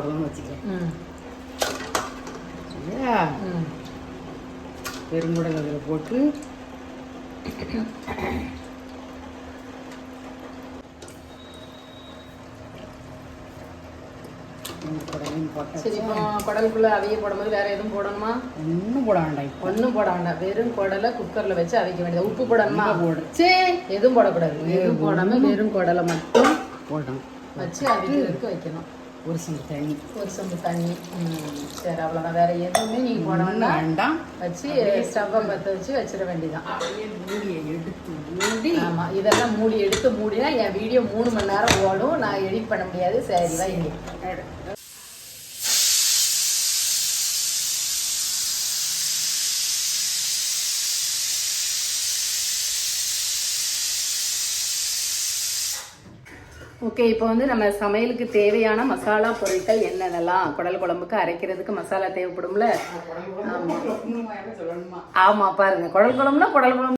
போடுறோம்னு வச்சுக்கிறேன். சரியா? பெருங்குடல் அதில் போட்டு சரி, இப்போ குடலுக்குள்ள அவிய போடும்போது வேற எதுவும் போடணுமா? ஒன்றும் போட வேண்டாம். ஒன்றும் போட வேண்டாம். வெறும் குடலை குக்கர்ல வச்சு அவிக்க வேண்டியது. உப்பு போடணுமா? சரி, எதுவும் போடக்கூடாது. எதுவும் போடாம வெறும் குடலை மட்டும் போடணும். வச்சு அவிக்கிறதுக்கு வைக்கணும். ஒரு சொம்பு தண்ணி. சரி, அவ்வளோதான். வேற எதுவுமே நீங்க போட வேண்டாம். வச்சு ஸ்டவ்வை பற்ற வச்சு வச்சிட வேண்டியதான். மூடியை எடுத்து மூடி. ஆமா, இதெல்லாம் மூடி எடுத்து மூடினா என் வீடியோ 3 மணி நேரம் ஓடும். நான் எடிட் பண்ண முடியாது. சரி, வைங்க. ஓகே, இப்போ வந்து நம்ம சமையலுக்கு தேவையான மசாலா பொருட்கள் என்னென்னலாம். குடல் குழம்புக்கு அரைக்கிறதுக்கு மசாலா தேவைப்படும்ல. ஆமா பாருங்க, குடல் குழம்புனா குடல் குழம்பு